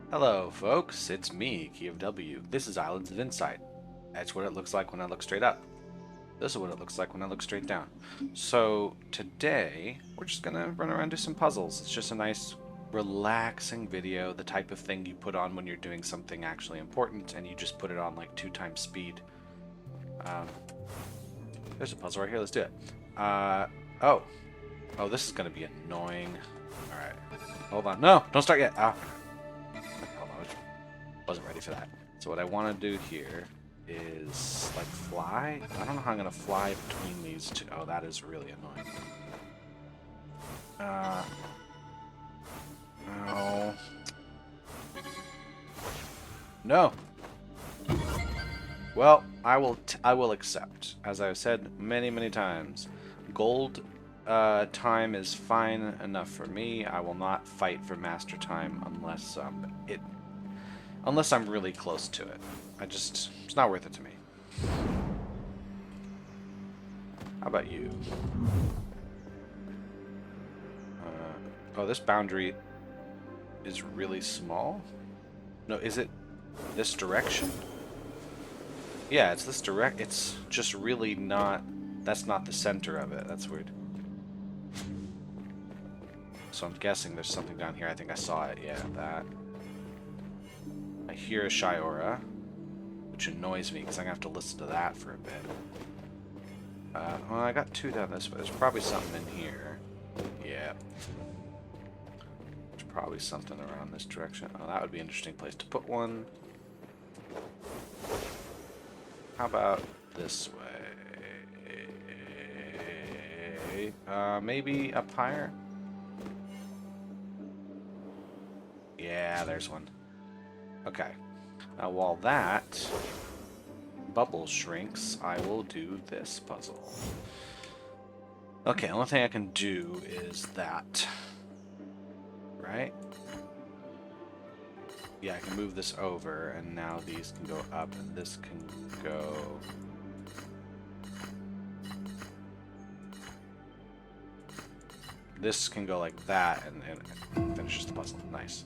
Hello, folks. It's me, Key of W. This is Islands of Insight. That's what it looks like when I look straight up. This is what it looks like when I look straight down. So today, we're just gonna run around and do some puzzles. It's just a nice, relaxing video, the type of thing you put on when you're doing something actually important, and you just put it on like 2 times speed. Um, there's a puzzle right here. Let's do it. Oh. Oh, this is gonna be annoying. All right. Hold on. No, don't start yet. Ah. Hold on. Wasn't ready for that. So what I want to do here is like fly. I don't know how I'm gonna fly between these two. Oh, that is really annoying. No. No. Well, I will accept. As I've said many times, gold time is fine enough for me. I will not fight for master time unless I'm really close to it. It's not worth it to me. How about you? Oh, this boundary is really small? No, is it this direction? Yeah, it's this direct. It's just really not. That's not the center of it. That's weird. So I'm guessing there's something down here. I think I saw it. Yeah, that. I hear a shy aura, which annoys me because I'm gonna have to listen to that for a bit. Well, I got two down this way. There's probably something in here. Yeah. There's probably something around this direction. Oh, that would be an interesting place to put one. How about this way? Maybe up higher? Yeah, there's one. Okay. Now, while that bubble shrinks, I will do this puzzle. Okay, the only thing I can do is that. Right? Yeah, I can move this over, and now these can go up, and this can go... This can go like that, and finishes the puzzle. Nice.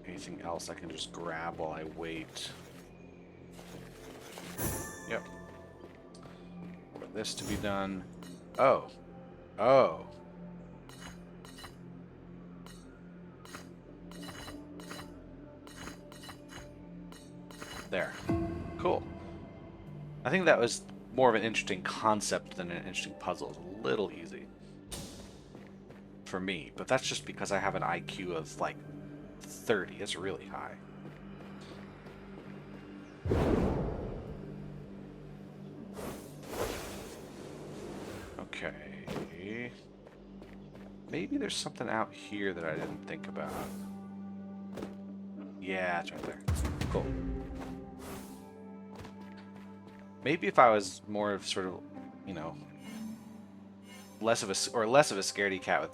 Anything else I can just grab while I wait? Yep. For this to be done. Oh. Oh. There. Cool. I think that was more of an interesting concept than an interesting puzzle. It's a little easy. For me. But that's just because I have an IQ of like 30. It's really high. Okay. Maybe there's something out here that I didn't think about. Yeah, it's right there. Cool. Maybe if I was more of sort of, you know, less of a scaredy cat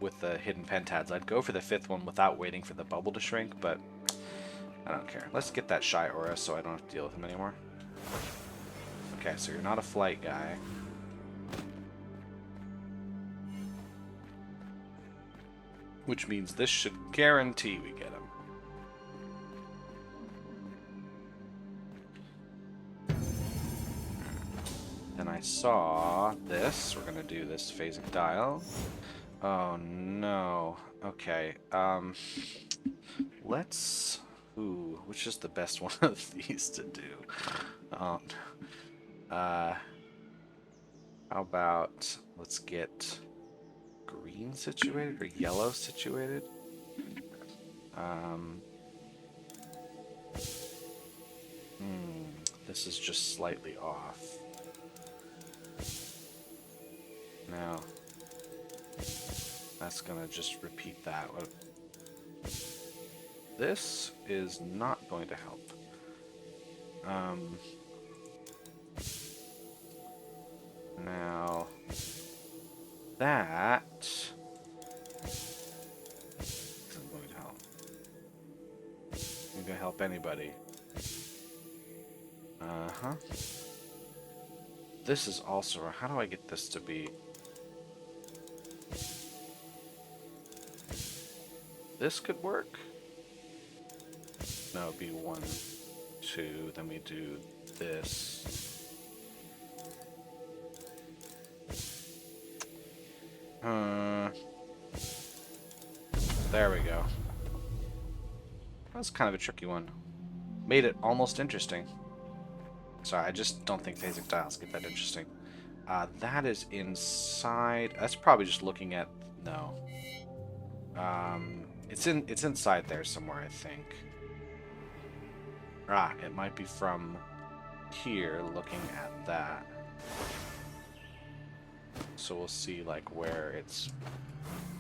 with the hidden pentads, I'd go for the fifth one without waiting for the bubble to shrink, but I don't care. Let's get that shy aura so I don't have to deal with him anymore. Okay, so you're not a flight guy. Which means this should guarantee we get him. Then I saw this. We're gonna do this phasic dial. Oh no. Okay. Let's. Ooh, which is the best one of these to do? How about let's get green situated or yellow situated? This is just slightly off. Now, that's gonna just repeat that. This is not going to help. Now, that isn't going to help. Isn't going to help anybody. Uh-huh. This is also... How do I get this to be... This could work. No, it'd be 1, 2. Then we do this. There we go. That was kind of a tricky one. Made it almost interesting. Sorry, I just don't think phasic dials get that interesting. That is inside. That's probably just looking at. No. It's inside there somewhere, I think. It might be from here, looking at that. So we'll see like where it's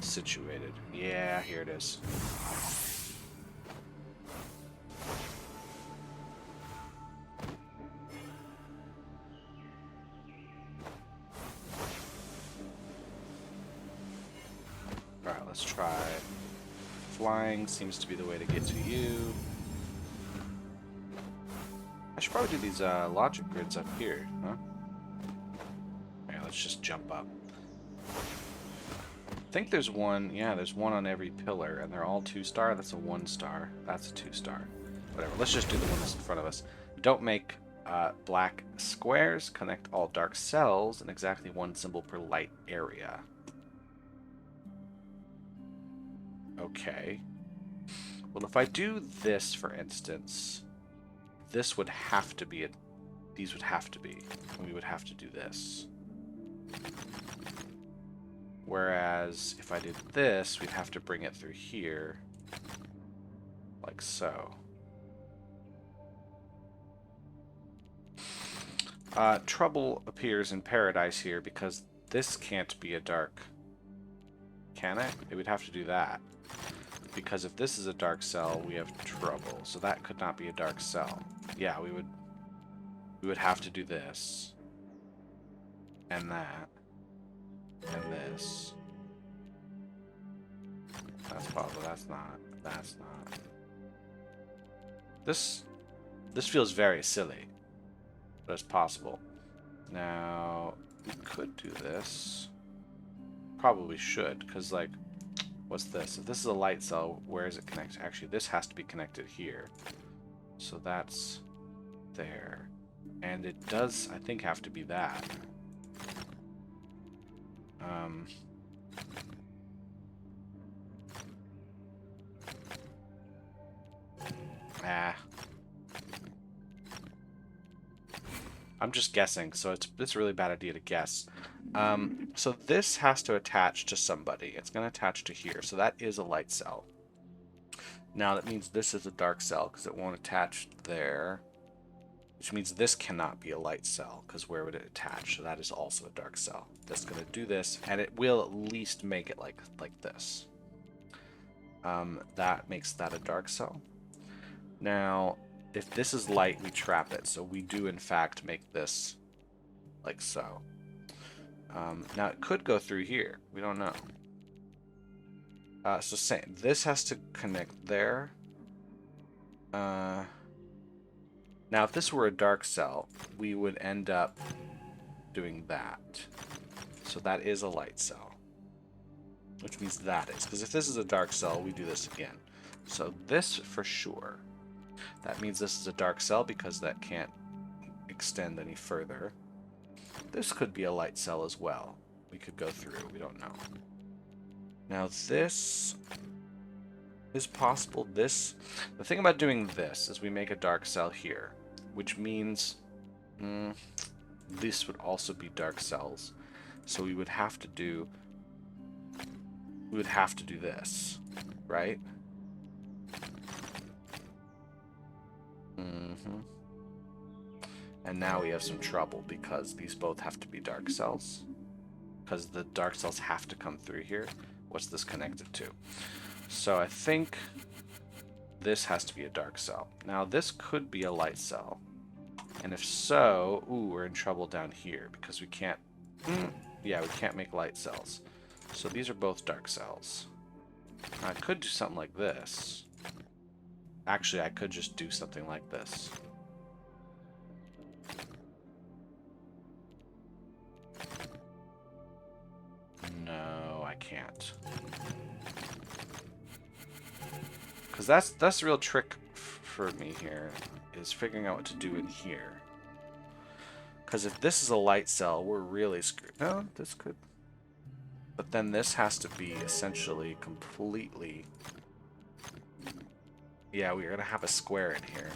situated. Yeah, here it is. Alright, let's try. Flying seems to be the way to get to you. I should probably do these logic grids up here, huh? Alright, let's just jump up. I think there's one, yeah, there's one on every pillar, and they're all 2-star. That's a 1-star. That's a 2-star. Whatever, let's just do the one that's in front of us. Don't make black squares. Connect all dark cells in exactly 1 symbol per light area. Okay. Well, if I do this, for instance, this would have to be these would have to be. We would have to do this. Whereas if I did this, we'd have to bring it through here, like so. Trouble appears in paradise here because this can't be a dark. Can it? It would have to do that. Because if this is a dark cell, we have trouble. So that could not be a dark cell. Yeah, we would have to do this. And that. And this. That's possible. That's not. That's not. This feels very silly. But it's possible. Now, we could do this. Probably should, because, like, what's this? If this is a light cell, where is it connected? Actually, this has to be connected here. So that's there. And it does, I think, have to be that. I'm just guessing, so it's a really bad idea to guess. So this has to attach to somebody. It's going to attach to here, so that is a light cell. Now that means this is a dark cell because it won't attach there, which means this cannot be a light cell because where would it attach? So that is also a dark cell. That's going to do this, and it will at least make it like this. That makes that a dark cell. Now, if this is light, we trap it. So we do, in fact, make this like so. Now, it could go through here. We don't know. So same. This has to connect there. Now, if this were a dark cell, we would end up doing that. So that is a light cell. Which means that is. Because if this is a dark cell, we do this again. So this for sure. That means this is a dark cell because that can't extend any further. This could be a light cell as well. We could go through. We don't know. Now this is possible. The thing about doing this is we make a dark cell here, which means this would also be dark cells. So we would have to do this, right? And now we have some trouble because these both have to be dark cells. Because the dark cells have to come through here. What's this connected to? So I think this has to be a dark cell. Now this could be a light cell. And if so, ooh, we're in trouble down here because we can't, yeah, we can't make light cells. So these are both dark cells. Now, I could do something like this. Actually, I could just do something like this. No, I can't. Because that's the real trick for me here, is figuring out what to do in here. Because if this is a light cell, we're really screwed. No, this could... But then this has to be essentially completely... Yeah, we're going to have a square in here.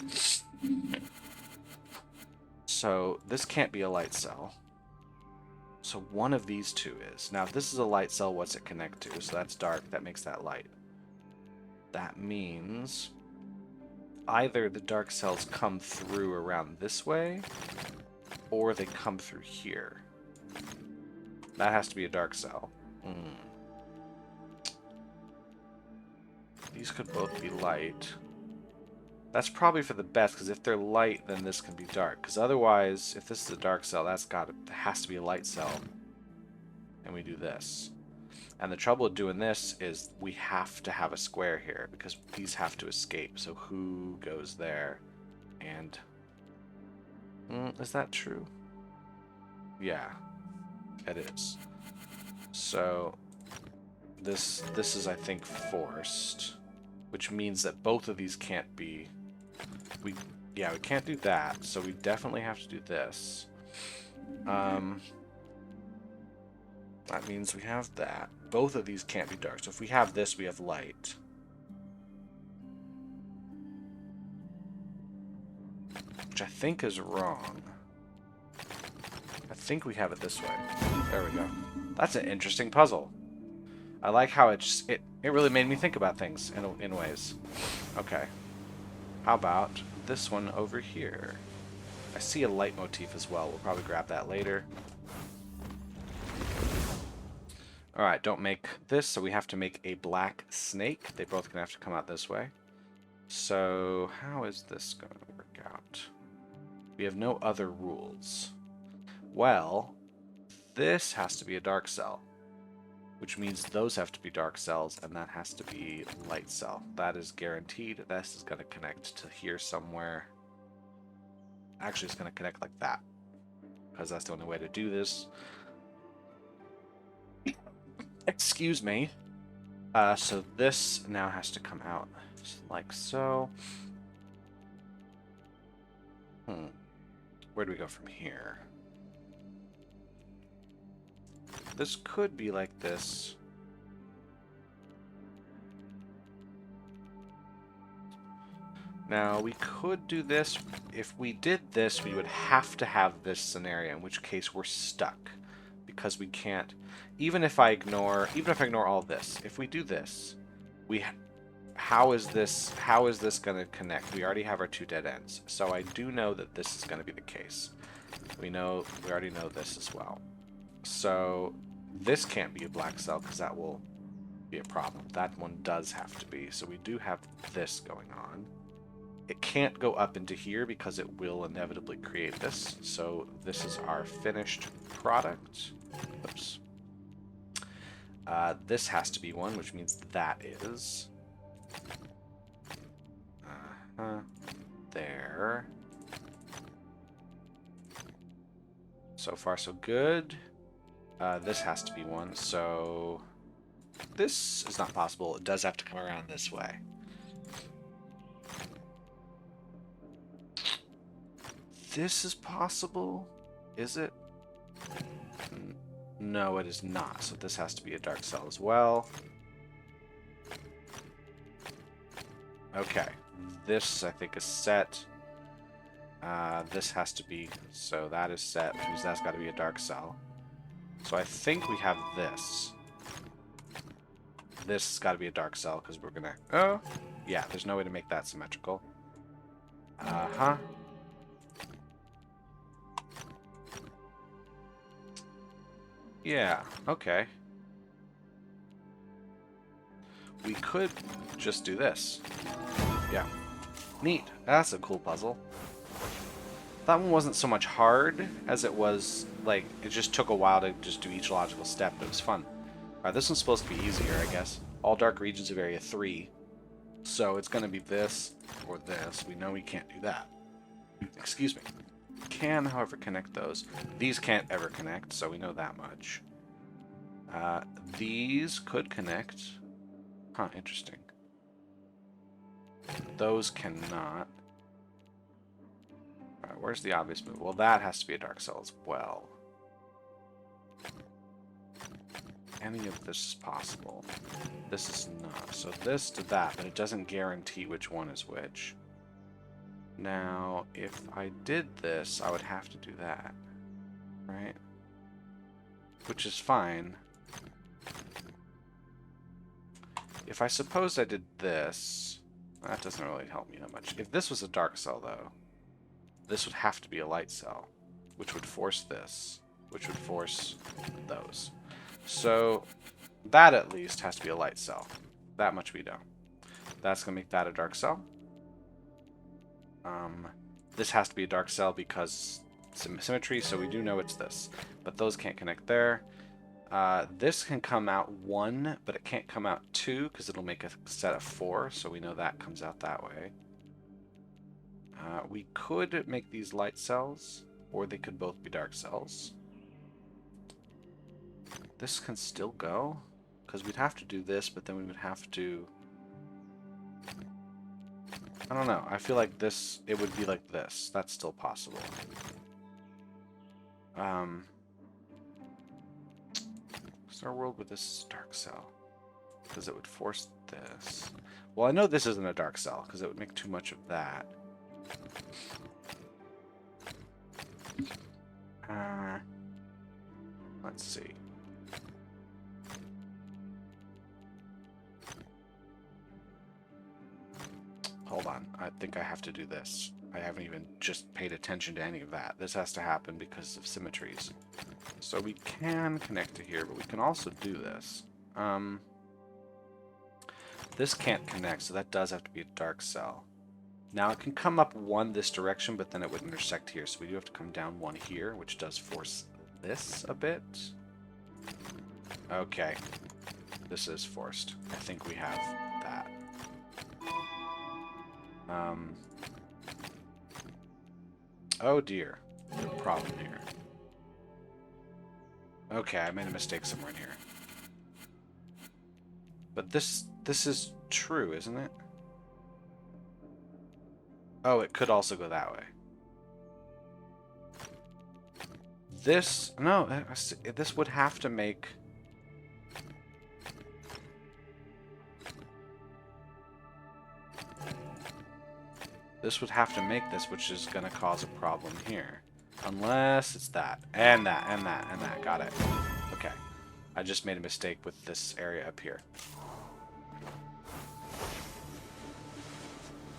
So this can't be a light cell. So one of these two is. Now, if this is a light cell, what's it connect to? So that's dark. That makes that light. That means either the dark cells come through around this way, or they come through here. That has to be a dark cell. These could both be light. That's probably for the best, because if they're light, then this can be dark. Because otherwise, if this is a dark cell, that has to be a light cell. And we do this. And the trouble with doing this is we have to have a square here, because these have to escape. So who goes there? And... is that true? Yeah, it is. So this is, I think, forced, which means that both of these can't be... we can't do that, so we definitely have to do this. That means we have that. Both of these can't be dark, so if we have this, we have light. Which I think is wrong. I think we have it this way. There we go. That's an interesting puzzle. I like how it really made me think about things in ways. Okay. How about this one over here? I see a light motif as well. We'll probably grab that later. Alright, don't make this, so we have to make a black snake. They both gonna have to come out this way. So, how is this going to work out? We have no other rules. Well, this has to be a dark cell, which means those have to be dark cells, and that has to be light cell. That is guaranteed. This is going to connect to here somewhere. Actually, it's going to connect like that, because that's the only way to do this. Excuse me. So this now has to come out like so. Where do we go from here? This could be like this. Now, we could do this. If we did this, we would have to have this scenario, in which case we're stuck. Because we can't... Even if I ignore all this, if we do this, how is this going to connect? We already have our two dead ends. So I do know that this is going to be the case. We already know this as well. So this can't be a black cell, because that will be a problem. That one does have to be. So we do have this going on. It can't go up into here because it will inevitably create this. So this is our finished product. Oops. This has to be one, which means that is... there. So far, so good. This has to be one, so... This is not possible. It does have to come around this way. This is possible? Is it? No, it is not. So this has to be a dark cell as well. Okay. This, I think, is set. This has to be... So that is set, which means that's got to be a dark cell. So I think we have this. This has got to be a dark cell, because we're going to... Oh! Yeah, there's no way to make that symmetrical. Uh-huh. Yeah, okay. We could just do this. Yeah. Neat. That's a cool puzzle. That one wasn't so much hard as it was, like, it just took a while to just do each logical step, but it was fun. Alright, this one's supposed to be easier, I guess. All dark regions of area 3. So it's going to be this or this. We know we can't do that. Excuse me. Can, however, connect those. These can't ever connect, so we know that much. These could connect. Huh, interesting. Those cannot. Alright, where's the obvious move? Well, that has to be a dark cell as well. Any of this is possible. This is not. So this to that, but it doesn't guarantee which one is which. Now, if I did this, I would have to do that. Right? Which is fine. If I suppose I did this, that doesn't really help me that much. If this was a dark cell, though, this would have to be a light cell, which would force this, which would force those. So that at least has to be a light cell. That much we know. That's going to make that a dark cell. This has to be a dark cell because symmetry, so we do know it's this. But those can't connect there. This can come out 1, but it can't come out 2 because it'll make a set of 4, so we know that comes out that way. We could make these light cells, or they could both be dark cells. This can still go, because we'd have to do this, but then we would have to... I don't know. I feel like this, it would be like this. That's still possible. What's our world with this dark cell? Because it would force this. Well, I know this isn't a dark cell, because it would make too much of that. Let's see. Hold on. I think I have to do this. I haven't even just paid attention to any of that. This has to happen because of symmetries. So we can connect to here, but we can also do this. This can't connect, so that does have to be a dark cell. Now it can come up 1 this direction, but then it would intersect here. So we do have to come down 1 here, which does force this a bit. Okay. This is forced. I think we have that. Oh dear. There's a problem here. Okay, I made a mistake somewhere in here. But this is true, isn't it? Oh, it could also go that way. This... No, this would have to make... This would have to make this, which is going to cause a problem here. Unless it's that. And that, and that, and that. Got it. Okay. I just made a mistake with this area up here.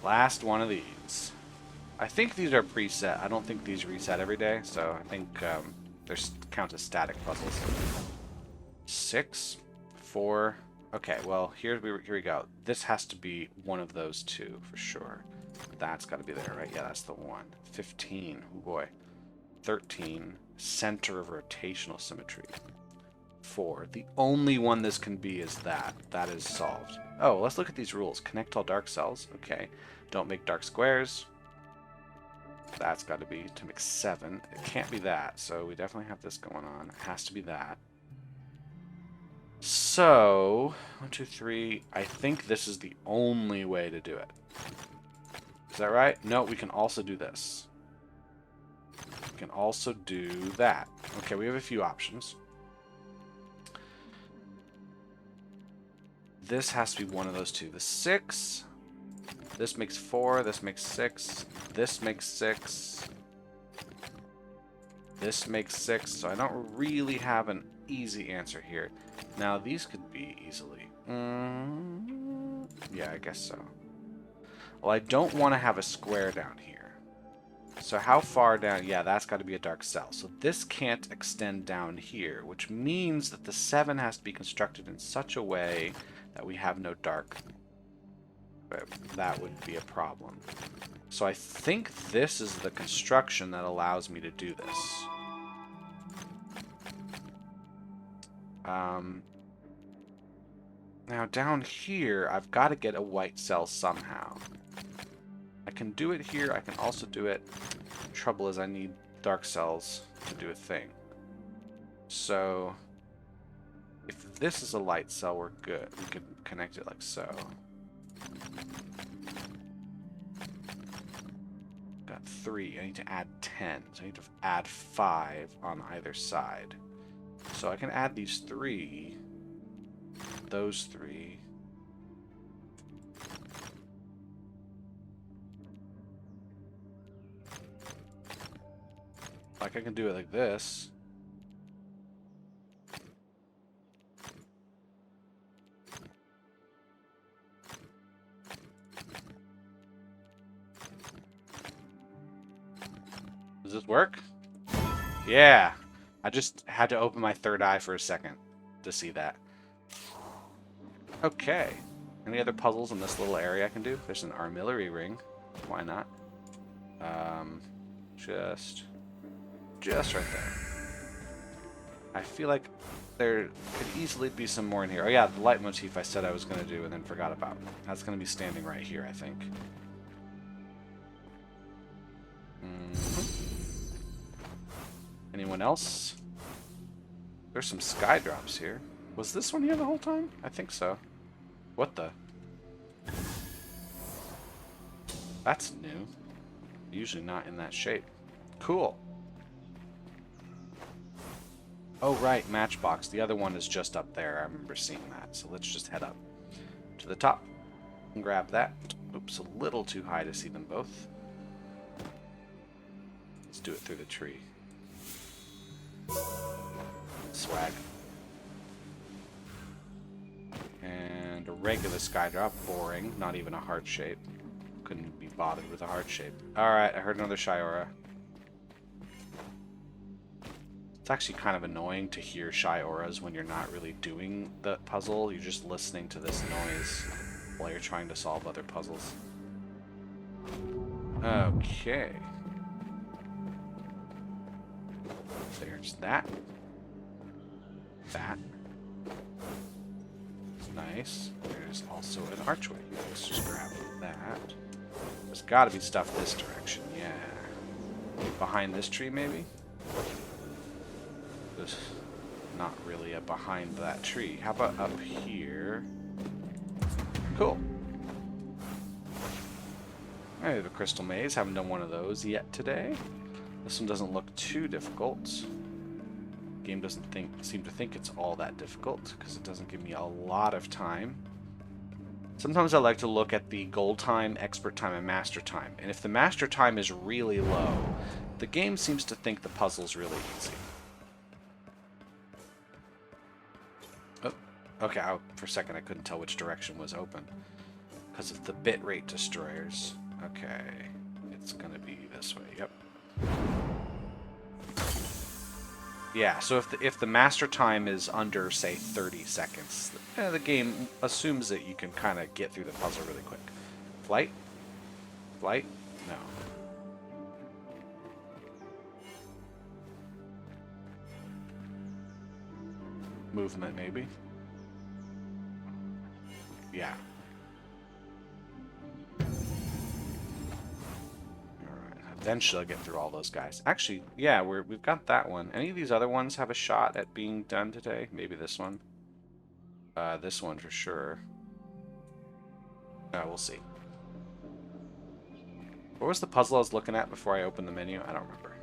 Last one of these. I think these are preset. I don't think these reset every day, so I think they're count as static puzzles. 6, 4. Okay, well, here we go. This has to be one of those two for sure. That's got to be there, right? Yeah, that's the one. 15. Oh boy. 13. Center of rotational symmetry. 4. The only one this can be is that. That is solved. Oh, let's look at these rules. Connect all dark cells. Okay. Don't make dark squares. That's got to be to make 7. It can't be that, so we definitely have this going on. It has to be that. So, 1, 2, 3. I think this is the only way to do it. Is that right? No, we can also do this. We can also do that. Okay, we have a few options. This has to be one of those two. The 6. This makes 4. This makes 6. This makes 6. This makes 6. So I don't really have an easy answer here. Now, these could be easily. Yeah, I guess so. Well, I don't want to have a square down here. So how far down? Yeah, that's got to be a dark cell. So this can't extend down here, which means that the 7 has to be constructed in such a way that we have no dark. That would be a problem. So I think this is the construction that allows me to do this. Now down here, I've got to get a white cell somehow. I can do it here. I can also do it. Trouble is I need dark cells to do a thing. So if this is a light cell, we're good. We can connect it like so. got 3. I need to add 10. So I need to add 5 on either side. So I can add these 3. Those 3. Like I can do it like this. Does this work? Yeah. I just had to open my third eye for a second to see that. Okay. Any other puzzles in this little area I can do? There's an artillery ring. Why not? Just right there. I feel like there could easily be some more in here. Oh yeah, the leitmotif I said I was going to do and then forgot about. That's going to be standing right here, I think. Anyone else? There's some sky drops here. Was this one here the whole time? I think so. What the? That's new. Usually not in that shape. Cool. Oh, right, matchbox. The other one is just up there. I remember seeing that. So let's just head up to the top and grab that. Oops, a little too high to see them both. Let's do it through the tree. Swag. And a regular sky drop. Boring. Not even a heart shape. Couldn't be bothered with a heart shape. Alright, I heard another Shy-Aura. It's actually kind of annoying to hear Shy-Auras when you're not really doing the puzzle. You're just listening to this noise while you're trying to solve other puzzles. Okay. There's that. That. Nice. There's also an archway. Let's just grab that. There's got to be stuff this direction. Yeah. Behind this tree, maybe? There's not really a behind that tree. How about up here? Cool. I have a crystal maze. Haven't done one of those yet today. This one doesn't look too difficult. The game doesn't seem to think it's all that difficult because it doesn't give me a lot of time. Sometimes I like to look at the gold time, expert time, and master time. And if the master time is really low, the game seems to think the puzzle's really easy. Oh, okay. For a second, I couldn't tell which direction was open because of the bitrate destroyers. Okay, it's gonna be this way. Yep. Yeah, so if the master time is under, say, 30 seconds, the game assumes that you can kind of get through the puzzle really quick. Flight? Flight? No. Movement, maybe? Yeah. Eventually I'll get through all those guys. Actually, yeah, we've got that one. Any of these other ones have a shot at being done today? Maybe this one. This one for sure. We'll see. What was the puzzle I was looking at before I opened the menu? I don't remember.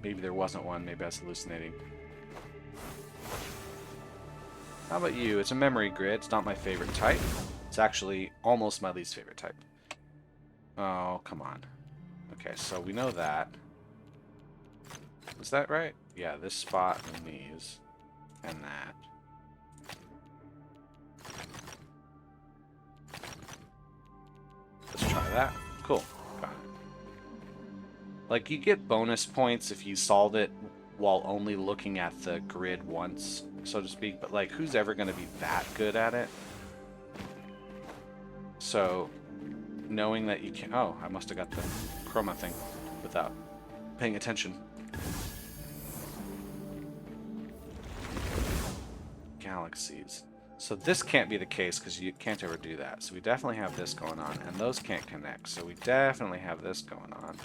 Maybe there wasn't one. Maybe I was hallucinating. How about you? It's a memory grid. It's not my favorite type. It's actually almost my least favorite type. Oh, come on. Okay, so we know that. Is that right? Yeah, this spot and these. And that. Let's try that. Cool. Got it. Like, you get bonus points if you solve it while only looking at the grid once, so to speak. But, like, who's ever going to be that good at it? So, knowing that you can... Oh, I must have got the chroma thing without paying attention. Galaxies. So this can't be the case because you can't ever do that. So we definitely have this going on, and those can't connect. So we definitely have this going on.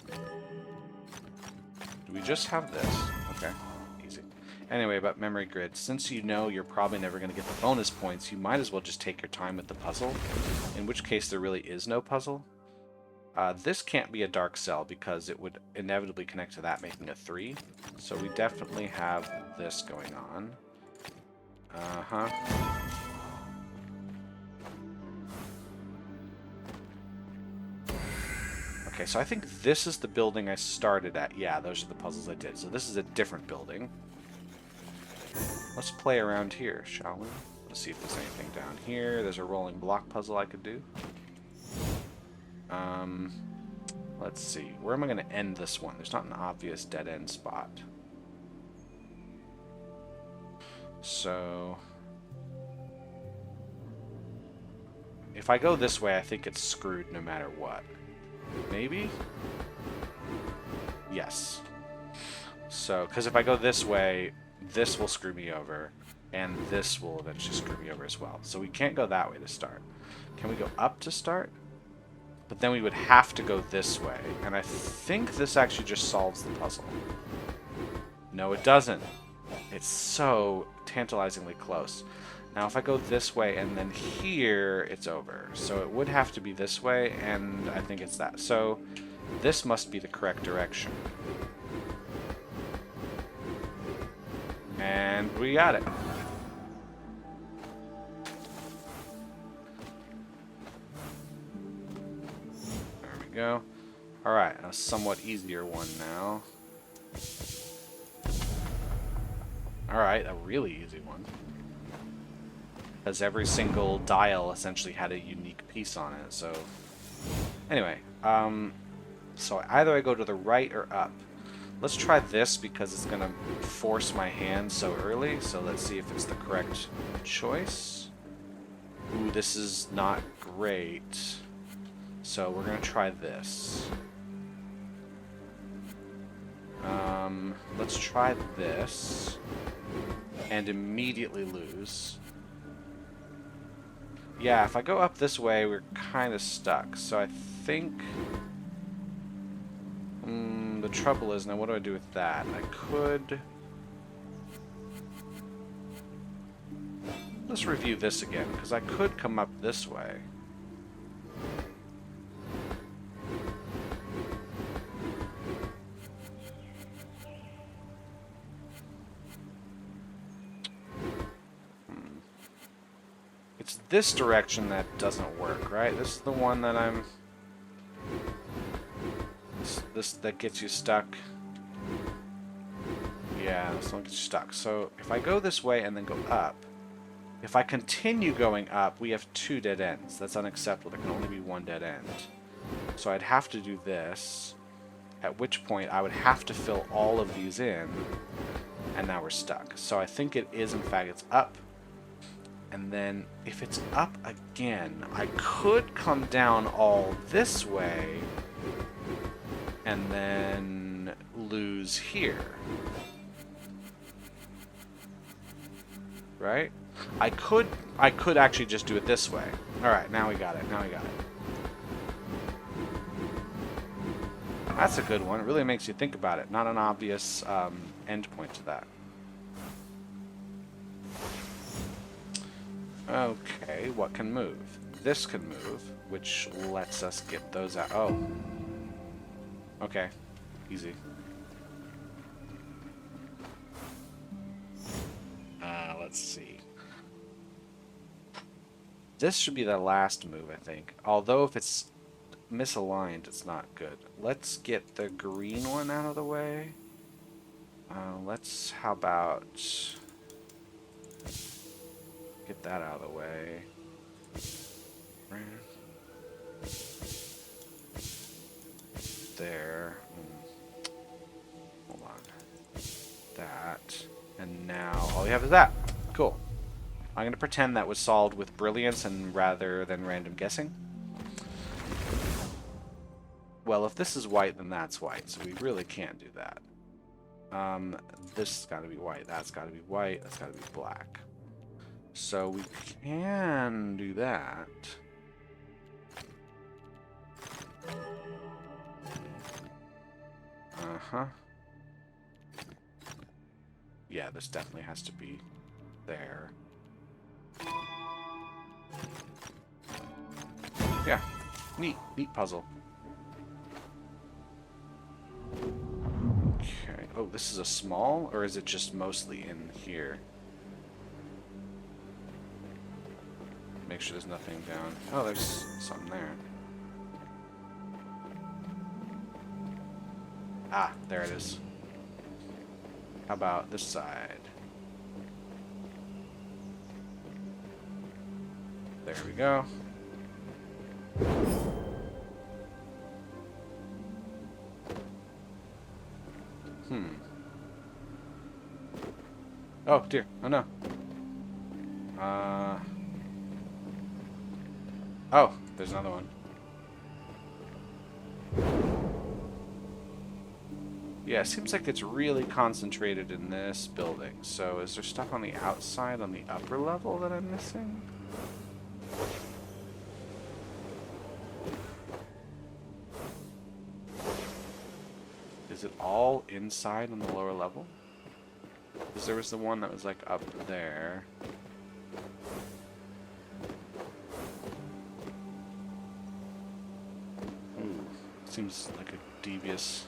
Do we just have this? Okay, easy. Anyway, about memory grid, since you know you're probably never going to get the bonus points, you might as well just take your time with the puzzle, in which case there really is no puzzle. This can't be a dark cell because it would inevitably connect to that, making a 3. So we definitely have this going on. Uh-huh. Okay, so I think this is the building I started at. Yeah, those are the puzzles I did. So this is a different building. Let's play around here, shall we? Let's see if there's anything down here. There's a rolling block puzzle I could do. Let's see. Where am I going to end this one? There's not an obvious dead end spot. So if I go this way, I think it's screwed no matter what. Maybe? Yes. So, because if I go this way, this will screw me over, and this will eventually screw me over as well. So we can't go that way to start. Can we go up to start? But then we would have to go this way, and I think this actually just solves the puzzle. No, it doesn't. It's so tantalizingly close. Now, if I go this way and then here, it's over. So it would have to be this way, and I think it's that. So this must be the correct direction. And we got it. There we go. Alright, a somewhat easier one now. Alright, a really easy one. Because every single dial essentially had a unique piece on it, so... Anyway, so either I go to the right or up. Let's try this because it's going to force my hand so early, so let's see if it's the correct choice. Ooh, this is not great. So we're going to try this. Let's try this. And immediately lose. Yeah, if I go up this way, we're kind of stuck. So I think... the trouble is, now what do I do with that? I could... Let's review this again, because I could come up this way. It's this direction that doesn't work, right? This is the one that I'm... This that gets you stuck. Yeah, this one gets you stuck. So if I go this way and then go up, if I continue going up, we have 2 dead ends. That's unacceptable. There can only be 1 dead end. So I'd have to do this, at which point I would have to fill all of these in, and now we're stuck. So I think it is, in fact, it's up. And then if it's up again, I could come down all this way and then lose here. Right? I could actually just do it this way. Alright, now we got it. Now we got it. That's a good one. It really makes you think about it. Not an obvious endpoint to that. Okay, what can move? This can move, which lets us get those out. Oh. Okay. Easy. Let's see. This should be the last move, I think. Although if it's misaligned, it's not good. Let's get the green one out of the way. How about... Get that out of the way. There. Hold on. That. And now all we have is that. Cool. I'm going to pretend that was solved with brilliance and rather than random guessing. Well, if this is white, then that's white, so we really can't do that. This has got to be white. That's got to be white. That's got to be black. So we can do that. Uh-huh. Yeah, this definitely has to be there. Yeah, neat puzzle. Okay. Oh, this is a small, or is it just mostly in here? Make sure there's nothing down. Oh, there's something there. Ah, there it is. How about this side? There we go. Oh, dear. Oh, no. Oh, there's another one. Yeah, it seems like it's really concentrated in this building. So is there stuff on the outside, on the upper level that I'm missing? Is it all inside on the lower level? Because there was the one that was like up there. Ooh, seems like a devious...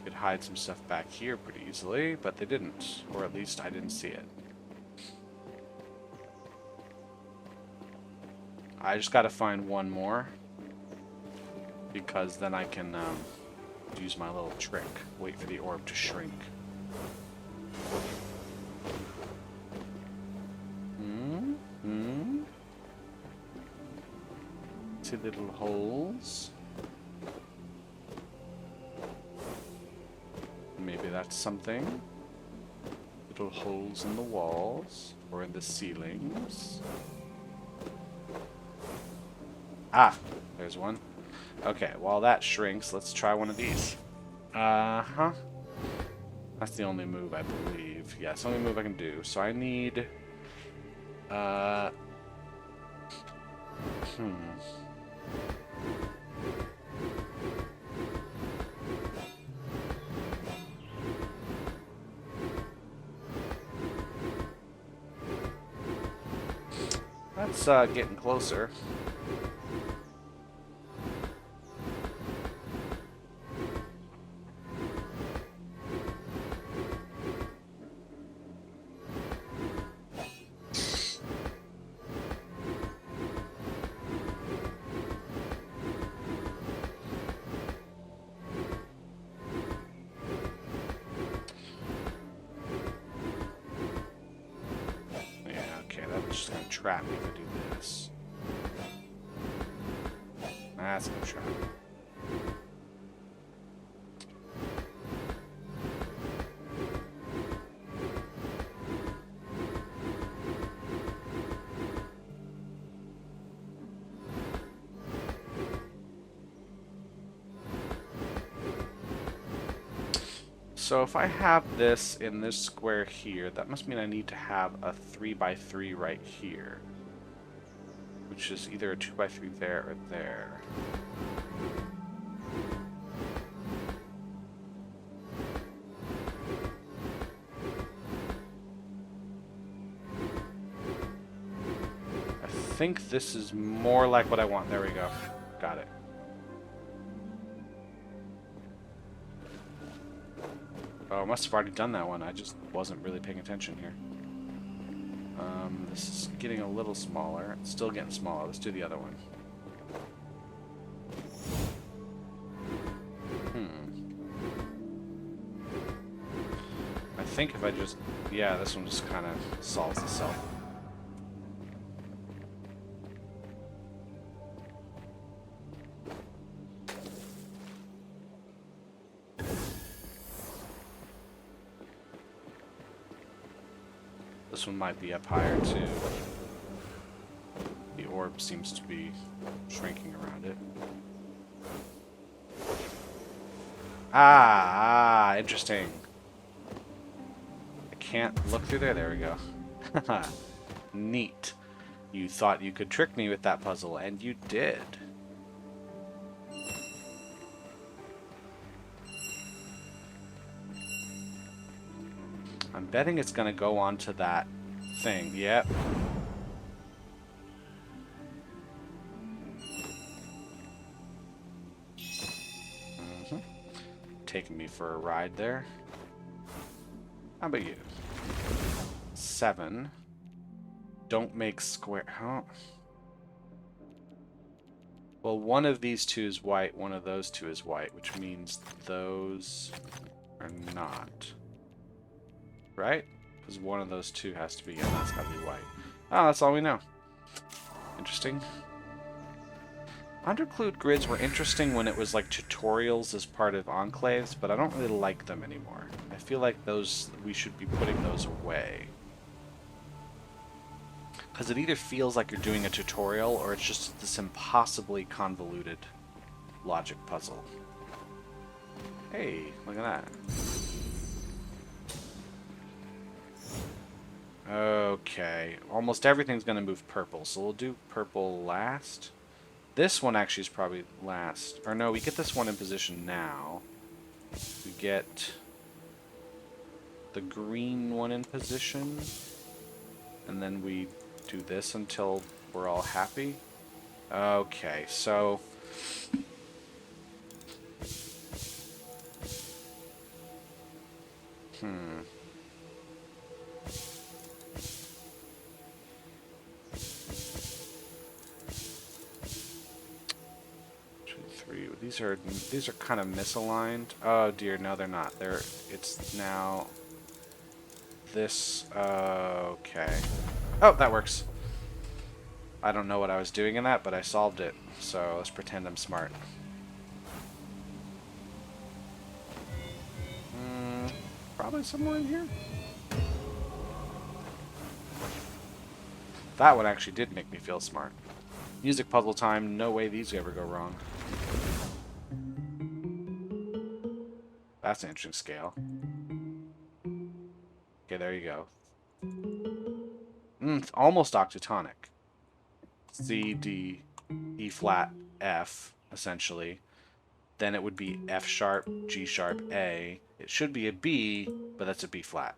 Could hide some stuff back here pretty easily, but they didn't. Or at least I didn't see it. I just gotta find one more. Because then I can use my little trick. Wait for the orb to shrink. See little holes. Maybe that's something. Little holes in the walls or in the ceilings. Ah, there's one. Okay, while that shrinks, let's try one of these. Uh-huh. That's the only move, I believe. Yeah, it's the only move I can do. So I need... That's getting closer. Just gonna trap me if I do this. That's gonna trap me. So if I have this in this square here, that must mean I need to have a 3x3 right here. Which is either a 2x3 there or there. I think this is more like what I want. There we go. Got it. Oh, I must have already done that one. I just wasn't really paying attention here. This is getting a little smaller. It's still getting smaller. Let's do the other one. I think if I just... Yeah, this one just kind of solves itself. This one might be up higher too. The orb seems to be shrinking around it. Ah, interesting. I can't look through there. There we go. Neat. You thought you could trick me with that puzzle, and you did. I'm betting it's going to go on to that thing. Yep. Taking me for a ride there. How about you? 7. Don't make square... Huh? Well, one of these two is white, one of those two is white, which means those are not. Right? Because one of those two has to be... Yeah, that's got to be white. Oh, that's all we know. Interesting. Underclued grids were interesting when it was like tutorials as part of enclaves, but I don't really like them anymore. I feel like those, we should be putting those away. Because it either feels like you're doing a tutorial, or it's just this impossibly convoluted logic puzzle. Hey, look at that. Okay, almost everything's going to move purple, so we'll do purple last. This one actually is probably last. Or no, we get this one in position now. We get the green one in position. And then we do this until we're all happy. Okay, so... These are kind of misaligned. Oh dear, no they're not. It's now this. Okay. Oh, that works. I don't know what I was doing in that, but I solved it. So let's pretend I'm smart. Probably somewhere in here. That one actually did make me feel smart. Music puzzle time. No way these ever go wrong. That's an interesting scale. Okay, there you go. It's almost octatonic. C, D, E flat, F, essentially. Then it would be F sharp, G sharp, A. It should be a B, but that's a B flat.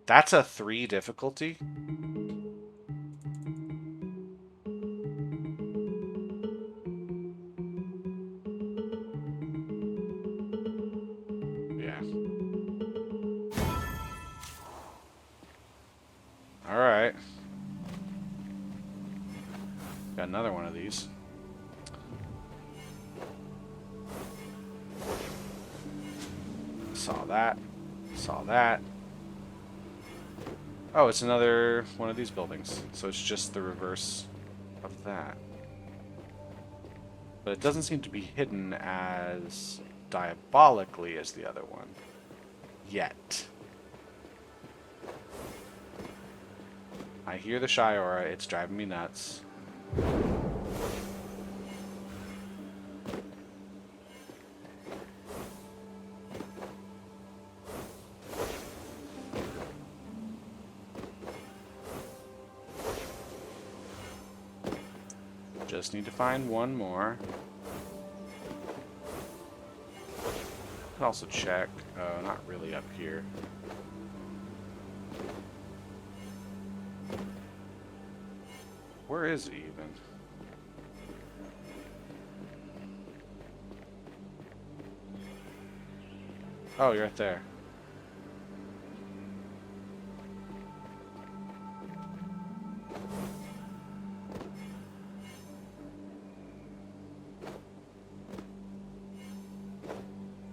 That's a 3 difficulty? Yeah. Alright. Got another one of these. Saw that. Saw that. Oh, it's another one of these buildings. So it's just the reverse of that. But it doesn't seem to be hidden as diabolically as the other one. Yet. I hear the shy aura. It's driving me nuts. Just need to find one more. Could also check. Oh, not really up here. Where is it even? Oh, you're right there.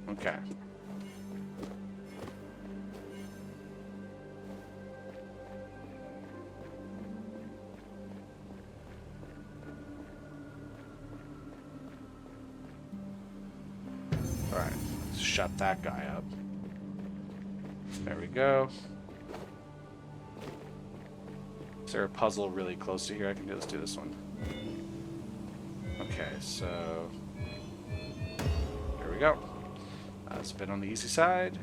Okay. Alright, let's shut that guy up. There we go. Is there a puzzle really close to here I can do? Let's do this one. Okay, so... Here we go. It's a bit on the easy side.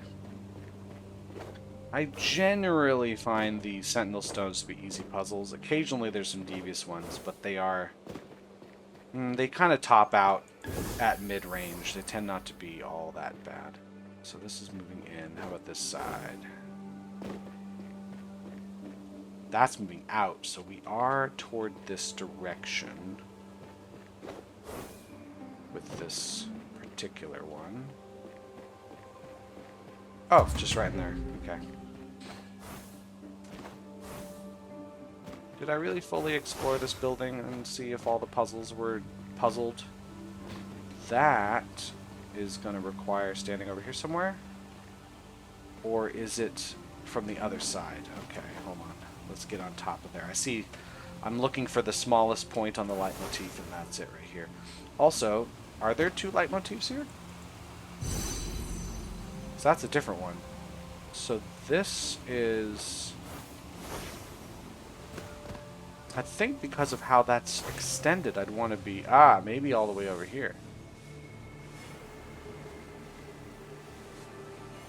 I generally find the Sentinel Stones to be easy puzzles. Occasionally there's some devious ones, but they are... they kind of top out at mid-range. They tend not to be all that bad. So this is moving in. How about this side? That's moving out, so we are toward this direction with this particular one. Oh, just right in there. Okay. Did I really fully explore this building and see if all the puzzles were puzzled? That is going to require standing over here somewhere. Or is it from the other side? Okay, hold on. Let's get on top of there. I see I'm looking for the smallest point on the leitmotif, and that's it right here. Also, are there two leitmotifs here? So that's a different one. So this is... I think because of how that's extended, I'd want to be... Ah, maybe all the way over here.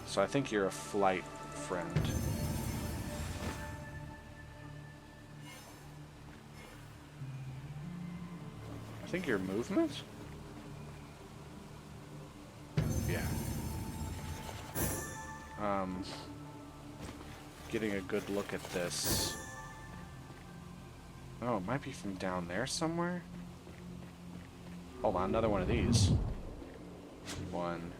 So I think you're a flight friend. I think you're movement? Yeah. Getting a good look at this. Oh, it might be from down there somewhere. Hold on, another one of these. One.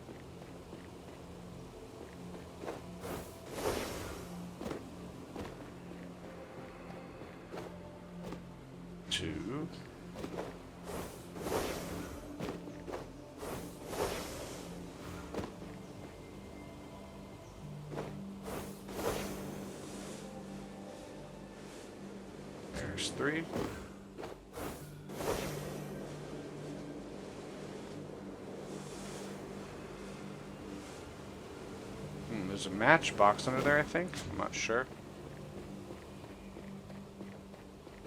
Two. There's three. There's a matchbox under there, I think. I'm not sure.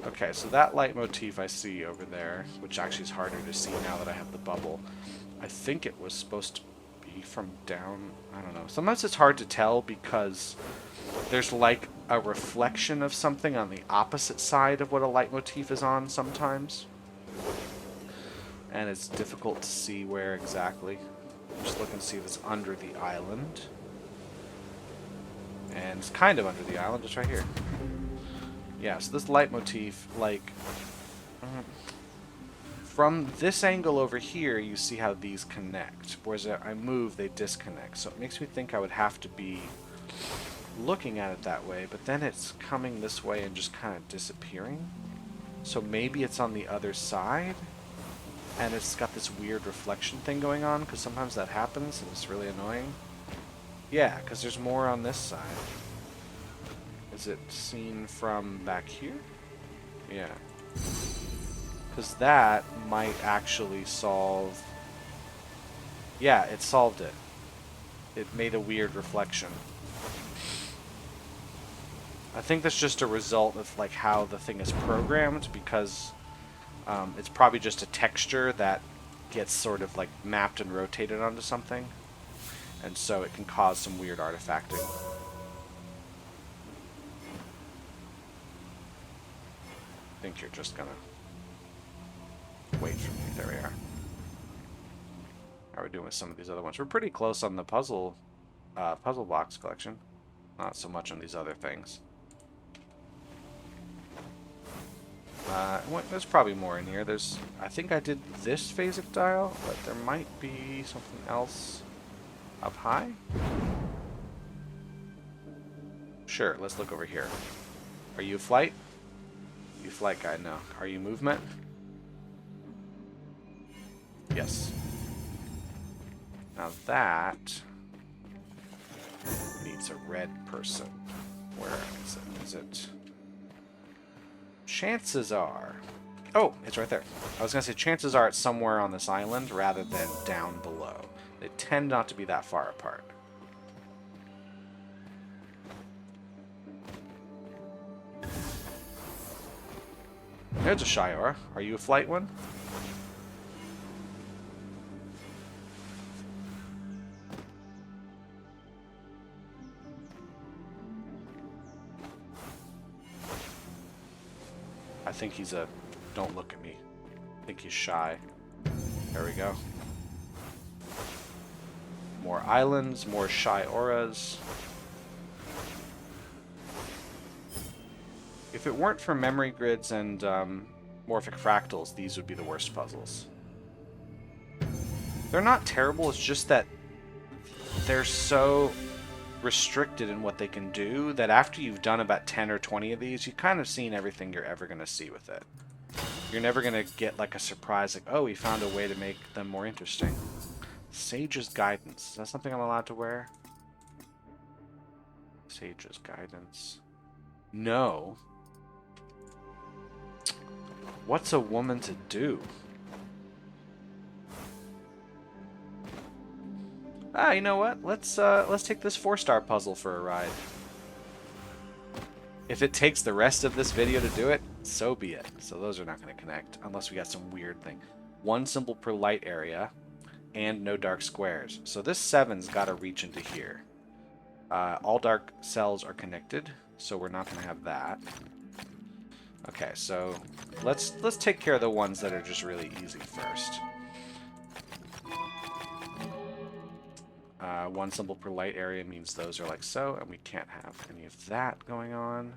Okay, so that leitmotif I see over there, which actually is harder to see now that I have the bubble, I think it was supposed to be from down, I don't know. Sometimes it's hard to tell because there's like a reflection of something on the opposite side of what a leitmotif is on sometimes. And it's difficult to see where exactly. Just look and see if it's under the island. And it's kind of under the island, it's right here. Yeah, so this leitmotif, like, from this angle over here, you see how these connect. Whereas I move, they disconnect. So it makes me think I would have to be looking at it that way, but then it's coming this way and just kind of disappearing. So maybe it's on the other side, and it's got this weird reflection thing going on, because sometimes that happens, and it's really annoying. Yeah, because there's more on this side. Is it seen from back here? Yeah. Because that might actually solve... Yeah, it solved it. It made a weird reflection. I think that's just a result of like how the thing is programmed, because it's probably just a texture that gets sort of like mapped and rotated onto something. And so it can cause some weird artifacting. I think you're just gonna wait for me. There we are. How are we doing with some of these other ones? We're pretty close on the puzzle box collection. Not so much on these other things. There's probably more in here. I think I did this phasic dial, but there might be something else up high. Sure, let's look over here. Are you flight? You flight guy, no. Are you movement? Yes. Now that needs a red person. Where is it? Is it? Chances are... Oh, it's right there. I was going to say chances are it's somewhere on this island rather than down below. They tend not to be that far apart. There's a Shiora. Are you a flight one? I think he's a... Don't look at me. I think he's shy. There we go. More islands, more shy auras. If it weren't for memory grids and morphic fractals, these would be the worst puzzles. They're not terrible, it's just that they're so restricted in what they can do that after you've done about 10 or 20 of these, you've kind of seen everything you're ever going to see with it. You're never going to get like a surprise like, oh, we found a way to make them more interesting. Sage's Guidance. Is that something I'm allowed to wear? Sage's Guidance. No. What's a woman to do? Ah, you know what? Let's take this 4-star puzzle for a ride. If it takes the rest of this video to do it, so be it. So those are not going to connect unless we got some weird thing. 1 symbol per light area and no dark squares. So this 7's got to reach into here. All dark cells are connected, so we're not going to have that. Okay, so let's take care of the ones that are just really easy first. 1 symbol per light area means those are like so, and we can't have any of that going on.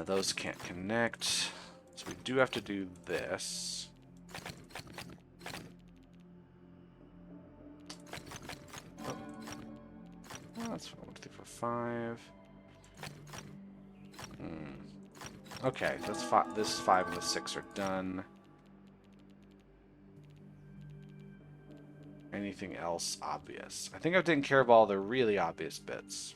Those can't connect, so we do have to do this. Oh, that's 1, 2, 3, 4, 5. Okay, that's this 5 and the 6 are done. Anything else obvious? I think I've taken care of all the really obvious bits.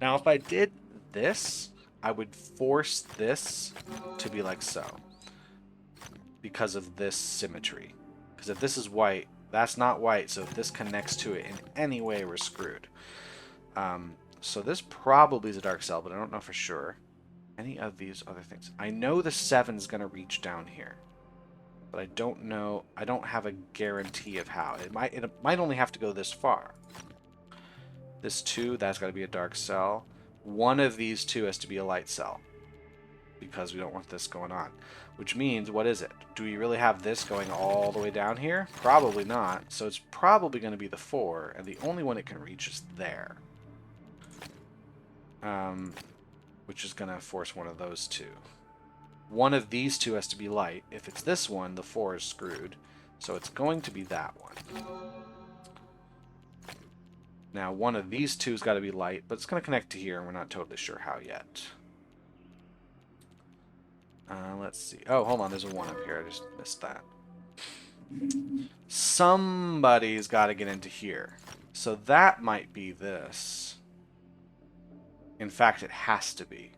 Now, if I did this, I would force this to be like so. Because of this symmetry. Because if this is white, that's not white, so if this connects to it in any way, we're screwed. So this probably is a dark cell, but I don't know for sure. Any of these other things. I know the 7's going to reach down here. But I don't know. I don't have a guarantee of how. It might only have to go this far. This 2, that's got to be a dark cell. One of these 2 has to be a light cell. Because we don't want this going on. Which means, what is it? Do we really have this going all the way down here? Probably not. So it's probably going to be the 4. And the only one it can reach is there. Which is going to force one of those 2. One of these 2 has to be light. If it's this one, the 4 is screwed. So it's going to be that one. Now, one of these 2's got to be light, but it's going to connect to here, and we're not totally sure how yet. Let's see. Oh, hold on. There's a 1 up here. I just missed that. Somebody's got to get into here. So that might be this. In fact, it has to be.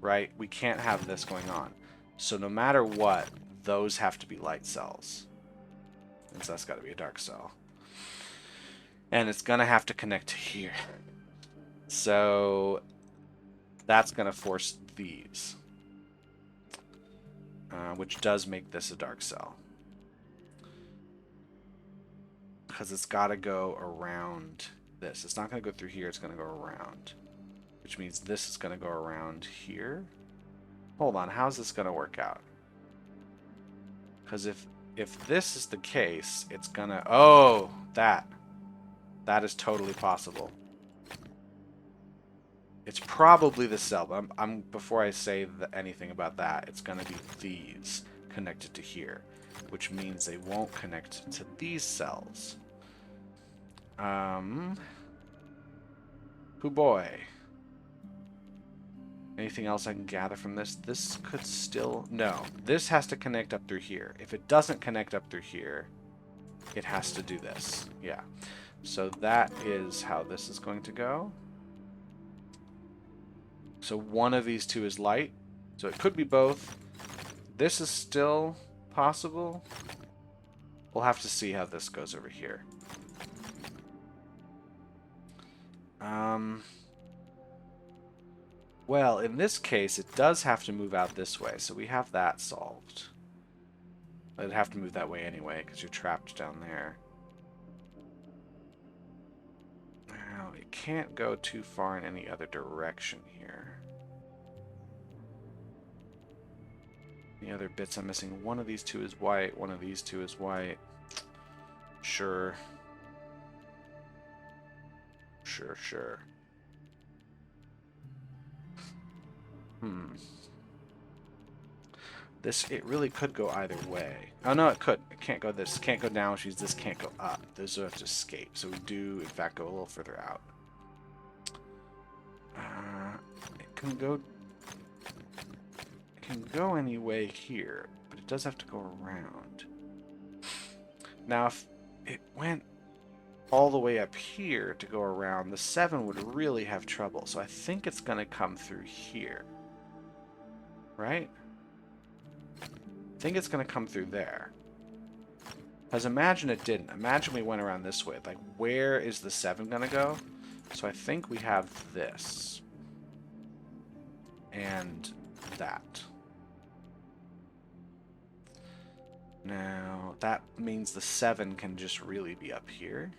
Right? We can't have this going on. So no matter what, those have to be light cells. And so that's got to be a dark cell. And it's going to have to connect to here. So that's going to force these. Which does make this a dark cell. Because it's got to go around this. It's not going to go through here. It's going to go around. Which means this is going to go around here. Hold on, how's this going to work out? Because if this is the case, it's going to... Oh, that. That is totally possible. It's probably the cell, but before I say anything about that, it's going to be these connected to here. Which means they won't connect to these cells. Hoo boy. Anything else I can gather from this? This could still... No. This has to connect up through here. If it doesn't connect up through here, it has to do this. Yeah. So that is how this is going to go. So one of these 2 is light. So it could be both. This is still possible. We'll have to see how this goes over here. Well, in this case, it does have to move out this way, so we have that solved. It'd have to move that way anyway, because you're trapped down there. Now, it can't go too far in any other direction here. Any other bits I'm missing? One of these 2 is white, one of these 2 is white. Sure. Sure, sure. This, it really could go either way. Oh, no, it could. It can't go this. Can't go down, which means this can't go up. Those have to escape. So we do, in fact, go a little further out. It can go... It can go any way here, but it does have to go around. Now, if it went all the way up here to go around, the 7 would really have trouble. So I think it's going to come through here. Right? I think it's going to come through there. Because imagine it didn't. Imagine we went around this way. Like, where is the 7 going to go? So I think we have this. And that. Now, that means the 7 can just really be up here.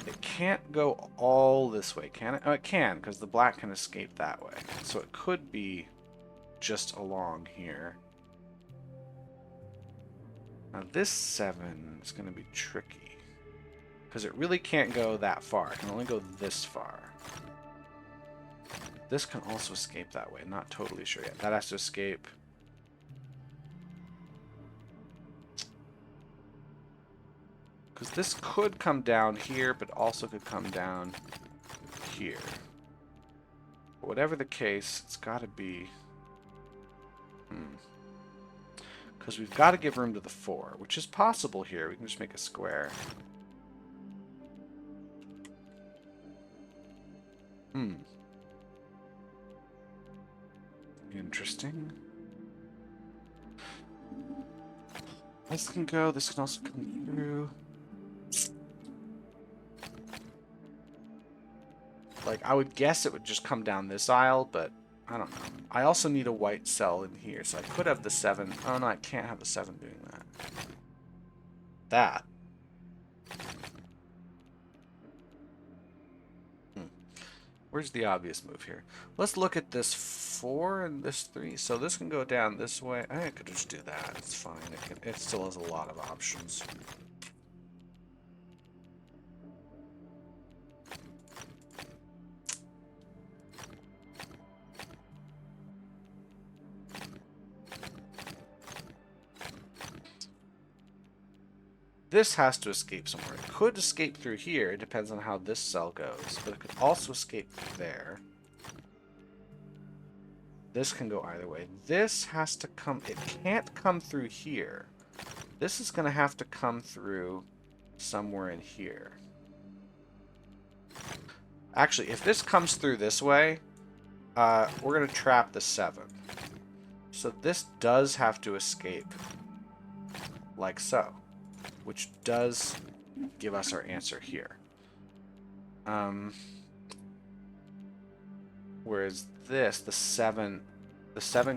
It can't go all this way, can it? Oh, it can, because the black can escape that way. So it could be just along here. Now this 7 is going to be tricky. Because it really can't go that far. It can only go this far. This can also escape that way. Not totally sure yet. That has to escape. Because this could come down here, but also could come down here. But whatever the case, it's got to be... Because we've got to give room to the 4, which is possible here. We can just make a square. Interesting. This can go, this can also come through. Like, I would guess it would just come down this aisle, but I don't know. I also need a white cell in here, so I could have the 7. Oh, no, I can't have the 7 doing that. That. Where's the obvious move here? Let's look at this 4 and this 3. So this can go down this way. I could just do that. It's fine. It still has a lot of options. This has to escape somewhere. It could escape through here. It depends on how this cell goes. But it could also escape there. This can go either way. This has to come... It can't come through here. This is going to have to come through somewhere in here. Actually, if this comes through this way, we're going to trap the 7. So this does have to escape like so. Which does give us our answer here. Whereas this, the 7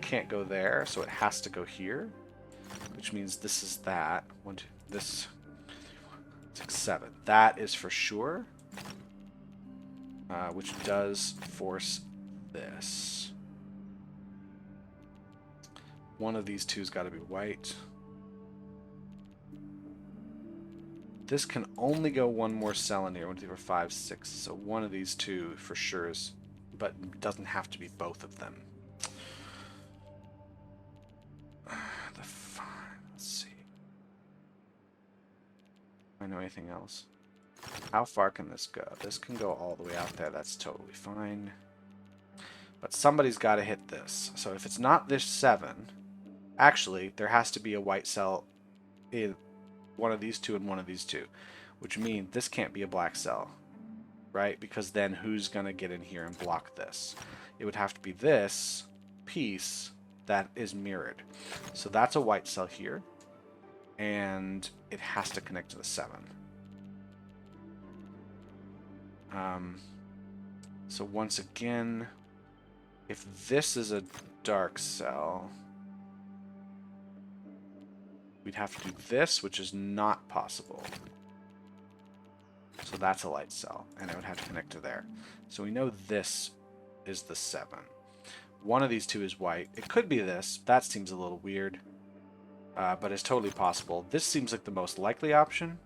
can't go there, so it has to go here. Which means this is that. 1, 2, this 6, 7. That is for sure. Which does force this. One of these two's got to be white. This can only go one more cell in here. 1, 2, 3, 4, 5, 6. So one of these two for sure is, but it doesn't have to be both of them. Let's see. Do I know anything else? How far can this go? This can go all the way out there. That's totally fine. But somebody's got to hit this. So if it's not this 7, actually, there has to be a white cell in one of these two and one of these two, which means this can't be a black cell, right? Because then who's going to get in here and block this? It would have to be this piece that is mirrored. So that's a white cell here, and it has to connect to the 7. So once again, if this is a dark cell, we'd have to do this, which is not possible. So that's a light cell, and it would have to connect to there. So we know this is the 7. One of these two is white. It could be this. That seems a little weird. but it's totally possible. This seems like the most likely option.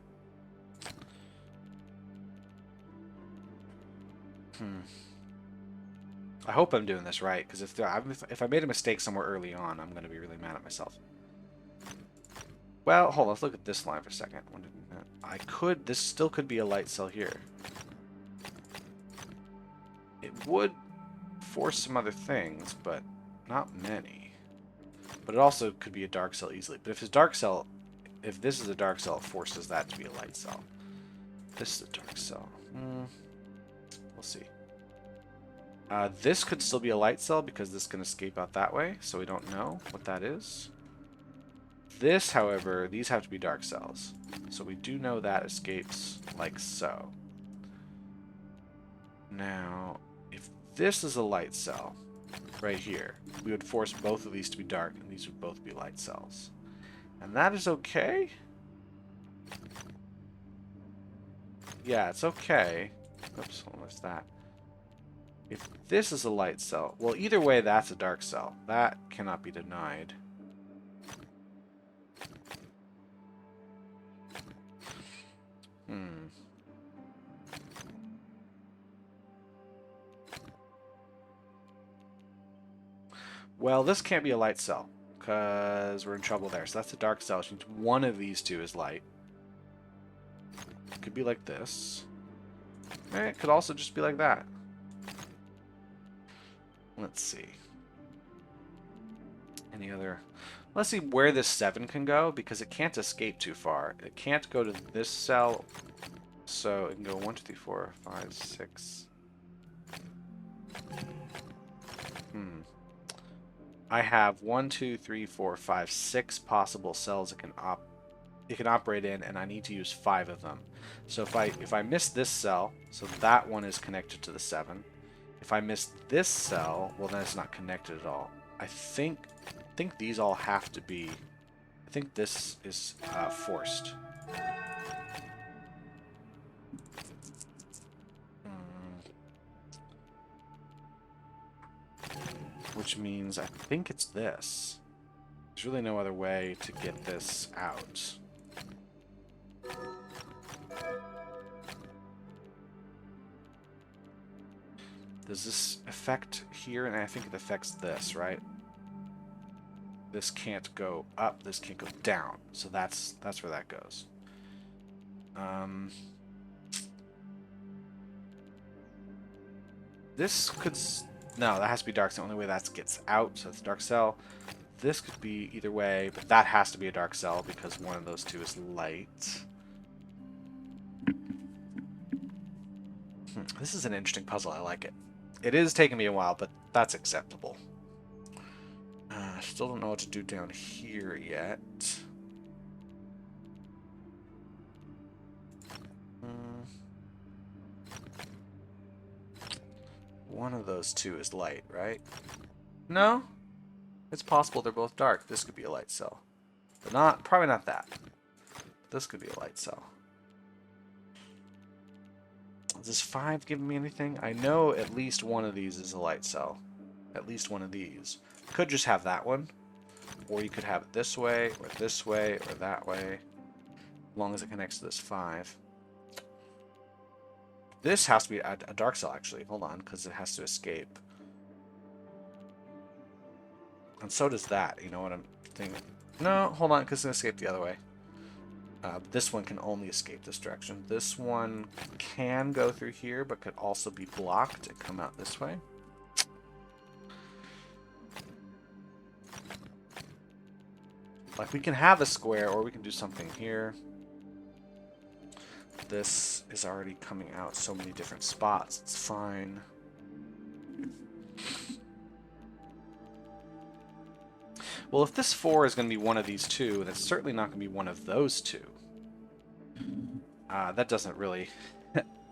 I hope I'm doing this right, because if I made a mistake somewhere early on, I'm going to be really mad at myself. Well, hold on. Let's look at this line for a second. This still could be a light cell here. It would force some other things, but not many. But it also could be a dark cell easily. But if this is a dark cell, it forces that to be a light cell. This is a dark cell. We'll see. This could still be a light cell because this can escape out that way, so we don't know what that is. This, however, these have to be dark cells. So we do know that escapes like so. Now, if this is a light cell, right here, we would force both of these to be dark, and these would both be light cells. And that is okay? Yeah, it's okay. Oops, what was that? If this is a light cell, well, either way, that's a dark cell. That cannot be denied. Well, this can't be a light cell, because we're in trouble there. So that's a dark cell, which means one of these two is light. It could be like this. It could also just be like that. Let's see. Any other... Let's see where this 7 can go, because it can't escape too far. It can't go to this cell, so it can go 1, 2, 3, 4, 5, 6. I have 1, 2, 3, 4, 5, 6 possible cells it can operate in, and I need to use 5 of them. So if I miss this cell, so that one is connected to the 7. If I miss this cell, well, then it's not connected at all. I think these all have to be... I think this is forced. Which means I think it's this. There's really no other way to get this out. Does this affect here? And I think it affects this, right? This can't go up, this can't go down. So that's where that goes. This could... No, that has to be dark cell. The only way that gets out, so it's dark cell. This could be either way, but that has to be a dark cell because one of those two is light. This is an interesting puzzle. I like it. It is taking me a while, but that's acceptable. Still don't know what to do down here yet. One of those two is light, right? No? It's possible they're both dark. This could be a light cell. But probably not that. This could be a light cell. Is this 5 giving me anything? I know at least one of these is a light cell. At least one of these. Could just have that one. Or you could have it this way, or that way. As long as it connects to this 5. This has to be a dark cell, actually. Hold on, because it has to escape. And so does that. You know what I'm thinking? No, hold on, because it's going to escape the other way. This one can only escape this direction. This one can go through here, but could also be blocked and come out this way. Like, we can have a square, or we can do something here. This is already coming out so many different spots. It's fine. Well, if this 4 is going to be one of these two, that's certainly not going to be one of those two. That doesn't really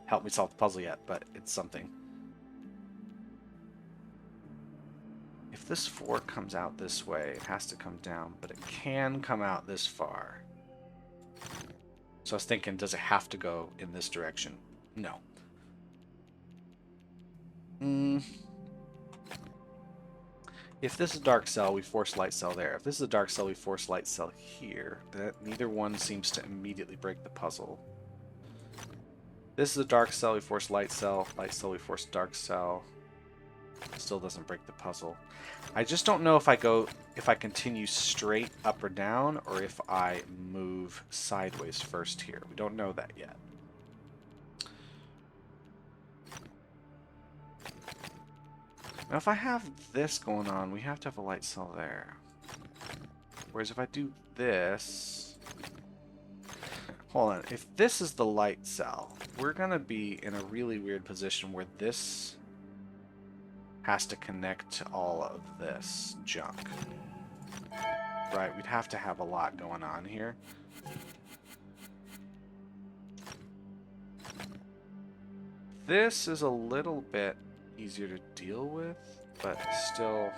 help me solve the puzzle yet, but it's something. If this 4 comes out this way, it has to come down, but it can come out this far. So I was thinking, does it have to go in this direction? No. If this is a dark cell, we force light cell there. If this is a dark cell, we force light cell here. That neither one seems to immediately break the puzzle. This is a dark cell, we force light cell, we force dark cell. Still doesn't break the puzzle. I just don't know if I continue straight up or down, or if I move sideways first here. We don't know that yet. Now if I have this going on, we have to have a light cell there. Whereas if I do this... Hold on, if this is the light cell, we're going to be in a really weird position where this has to connect to all of this junk. Right, we'd have to have a lot going on here. This is a little bit easier to deal with, but still...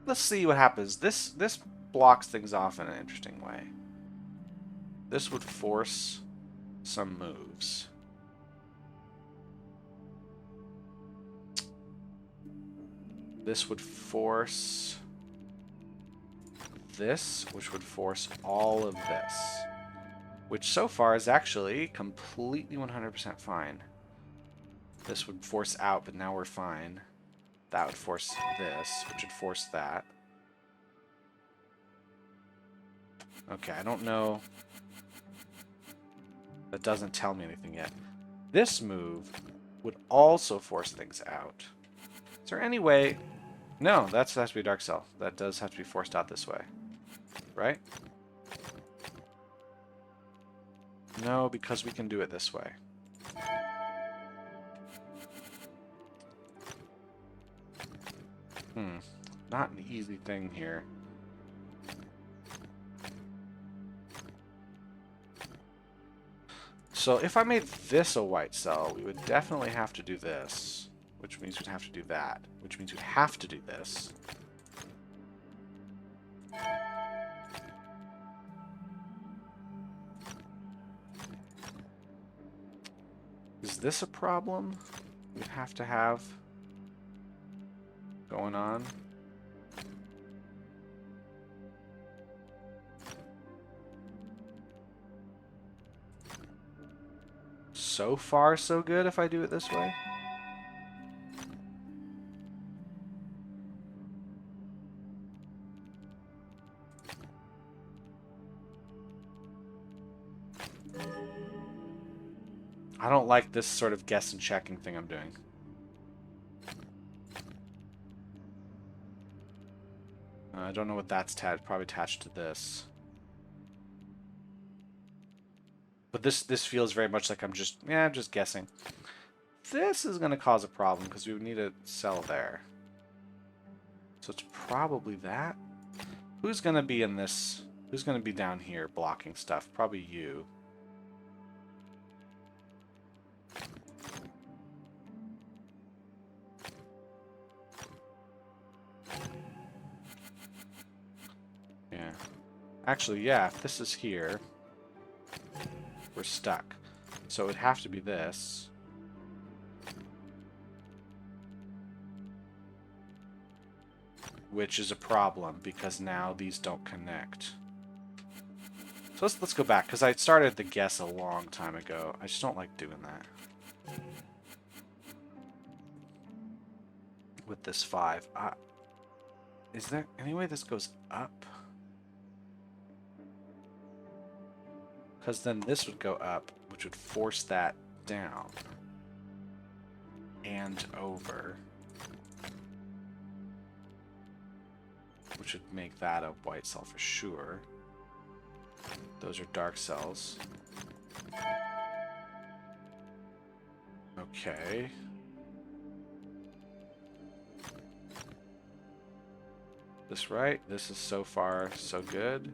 Let's see what happens. This blocks things off in an interesting way. This would force some moves. This would force this, which would force all of this. Which so far is actually completely 100% fine. This would force out, but now we're fine. That would force this, which would force that. Okay, I don't know. That doesn't tell me anything yet. This move would also force things out. Is there any way... No, that has to be a dark cell. That does have to be forced out this way. Right? No, because we can do it this way. Not an easy thing here. So if I made this a white cell, we would definitely have to do this, which means we'd have to do that, which means we'd have to do this. Is this a problem we'd have to have going on? So far, so good if I do it this way. I don't like this sort of guess and checking thing I'm doing. I don't know what that's probably attached to this. But this feels very much like I'm just guessing. This is going to cause a problem because we would need a cell there. So it's probably that. Who's going to be in this? Who's going to be down here blocking stuff? Probably you. Yeah. Actually, yeah, if this is here, we're stuck. So it would have to be this. Which is a problem because now these don't connect. So let's go back because I started the guess a long time ago. I just don't like doing that. With this 5. Is there any way this goes up? Because then this would go up, which would force that down. And over. Which would make that a white cell for sure. Those are dark cells. Okay. This right? This is so far so good.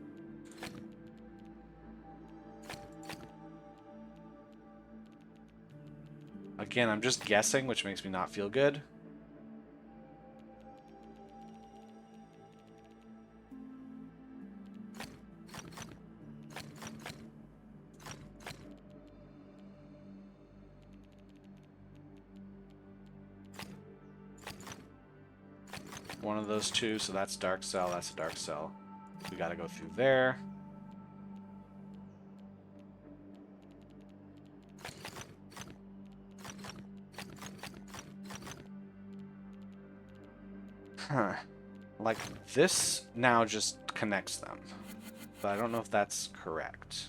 Again, I'm just guessing, which makes me not feel good. one of those two, so that's dark cell, that's a dark cell. We gotta go through there. Huh. Like, this now just connects them. But I don't know if that's correct.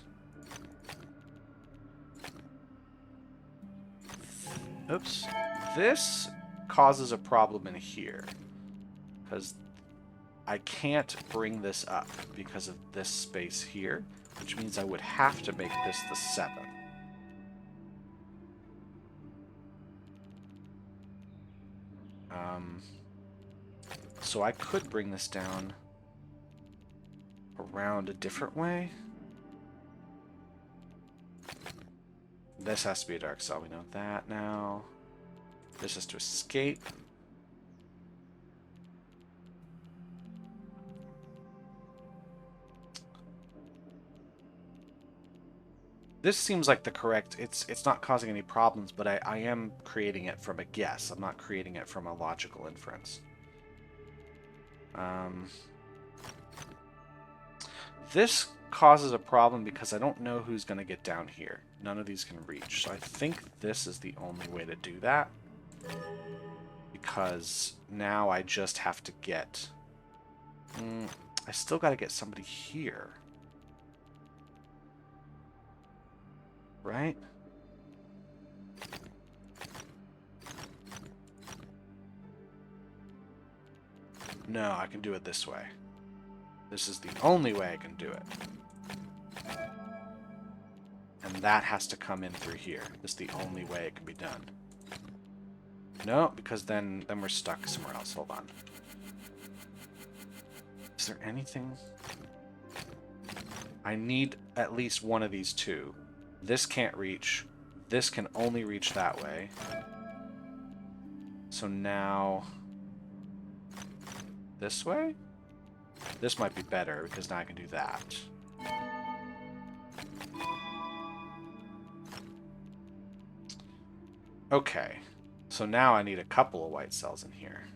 Oops. This causes a problem in here. Because I can't bring this up because of this space here. Which means I would have to make this the 7. So I could bring this down around a different way. This has to be a dark cell. We know that now. This has to escape. This seems like the correct... It's not causing any problems, but I am creating it from a guess. I'm not creating it from a logical inference. This causes a problem because I don't know who's going to get down here. None of these can reach. So I think this is the only way to do that. Because now I just have to get... I still got to get somebody here. Right? No, I can do it this way. This is the only way I can do it. And that has to come in through here. This is the only way it can be done. No, because then we're stuck somewhere else. Hold on. Is there anything? I need at least one of these two. This can't reach. This can only reach that way. So now... this way? This might be better, because now I can do that. Okay. So now I need a couple of white cells in here.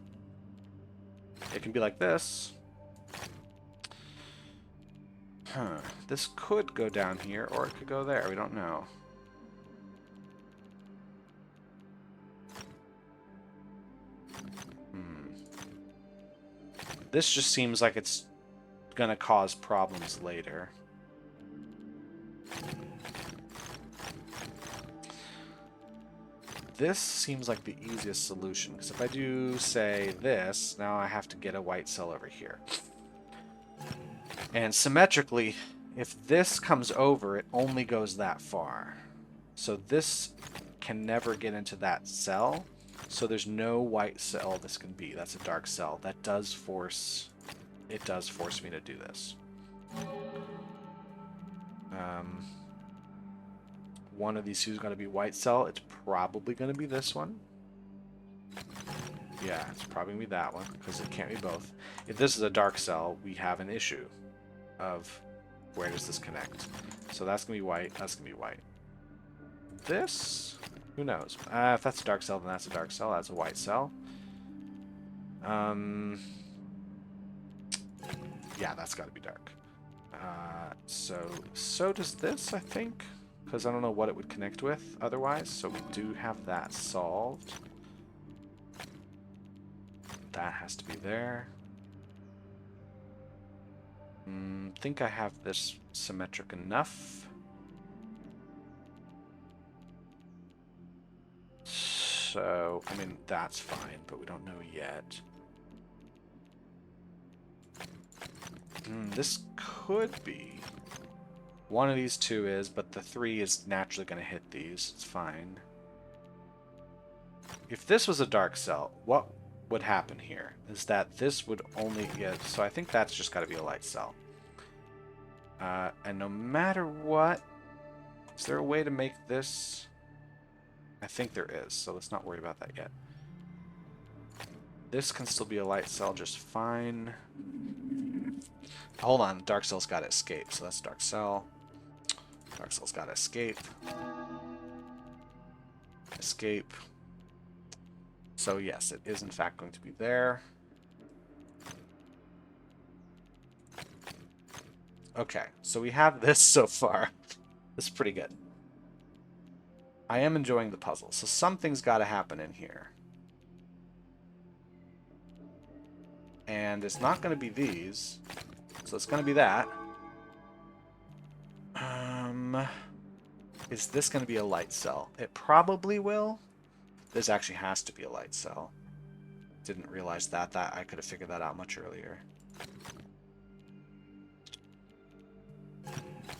It can be like this. Huh. This could go down here, or it could go there. We don't know. This just seems like it's gonna cause problems later. This seems like the easiest solution, because if I do, say, this, now I have to get a white cell over here. And symmetrically, if this comes over, it only goes that far. So this can never get into that cell. So there's no white cell this can be. That's a dark cell. That does force... it does force me to do this. One of these two is going to be white cell. It's probably going to be this one. Yeah, it's probably going to be that one, because it can't be both. If this is a dark cell, we have an issue of where does this connect. So that's going to be white. That's going to be white. This... who knows? If that's a dark cell, then that's a dark cell. That's a white cell. Yeah, that's got to be dark. So does this, I think. Because I don't know what it would connect with otherwise. So we do have that solved. That has to be there. Think I have this symmetric enough. So, I mean, that's fine, but we don't know yet. This could be. One of these two is, but the 3 is naturally going to hit these. It's fine. If this was a dark cell, what would happen here is that this would only... yeah, so I think that's just got to be a light cell. And no matter what... is there a way to make this... I think there is, so let's not worry about that yet. This can still be a light cell just fine. Hold on, dark cell's got to escape, so that's dark cell. Dark cell's got to escape. Escape. So yes, it is in fact going to be there. Okay, so we have this so far. This is pretty good. I am enjoying the puzzle, so something's got to happen in here. And it's not going to be these, so it's going to be that. Is this going to be a light cell? It probably will. This actually has to be a light cell. Didn't realize that. I could have figured that out much earlier.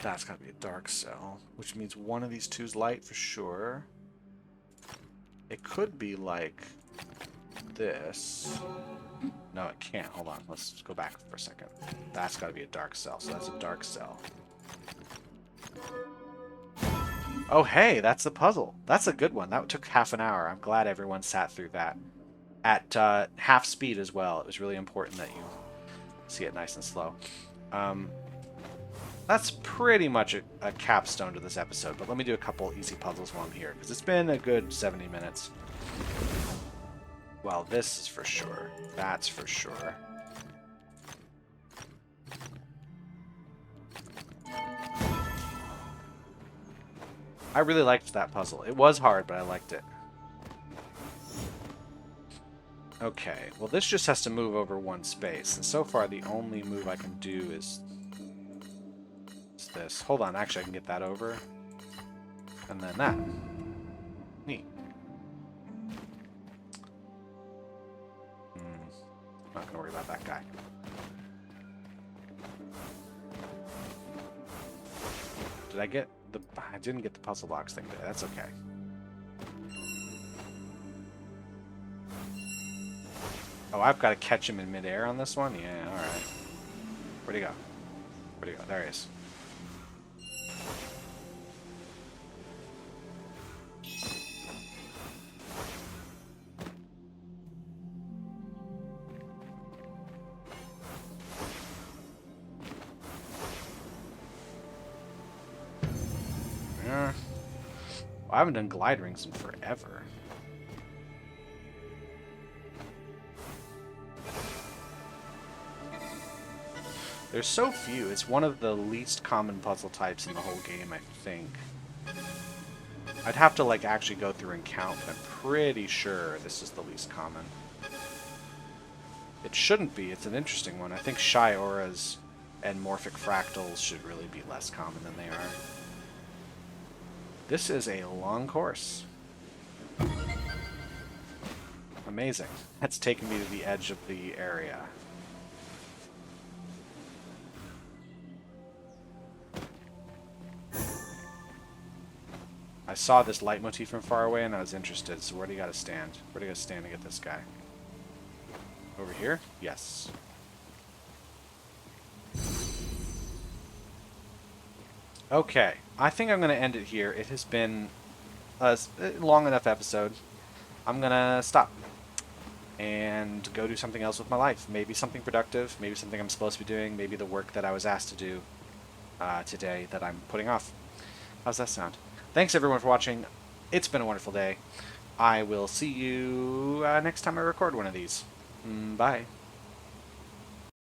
That's got to be a dark cell, which means one of these two is light for sure. It could be like this. No, it can't. Hold on. Let's go back for a second. That's got to be a dark cell, so that's a dark cell. Oh, hey, that's the puzzle. That's a good one. That took half an hour. I'm glad everyone sat through that. At half speed as well. It was really important that you see it nice and slow. That's pretty much a capstone to this episode, but let me do a couple easy puzzles while I'm here, because it's been a good 70 minutes. Well, this is for sure. That's for sure. I really liked that puzzle. It was hard, but I liked it. Okay, well this just has to move over one space, and so far the only move I can do is this. Hold on, actually I can get that over. And then that. Neat. Not gonna worry about that guy. Did I get the... I didn't get the puzzle box thing there. That's okay. Oh, I've got to catch him in midair on this one? Yeah, alright. Where'd he go? Where'd he go? There he is. Yeah. Well, I haven't done glide rings in forever. There's so few. It's one of the least common puzzle types in the whole game, I think. I'd have to, like, actually go through and count, but I'm pretty sure this is the least common. It shouldn't be. It's an interesting one. I think shy auras and morphic fractals should really be less common than they are. This is a long course. Amazing. That's taken me to the edge of the area. I saw this leitmotif from far away and I was interested, so where do you gotta stand? Where do you gotta stand to get this guy? Over here? Yes. Okay, I think I'm gonna end it here. It has been a long enough episode. I'm gonna stop and go do something else with my life. Maybe something productive, maybe something I'm supposed to be doing, maybe the work that I was asked to do today that I'm putting off. How's that sound? Thanks everyone for watching. It's been a wonderful day. I will see you next time I record one of these. Bye.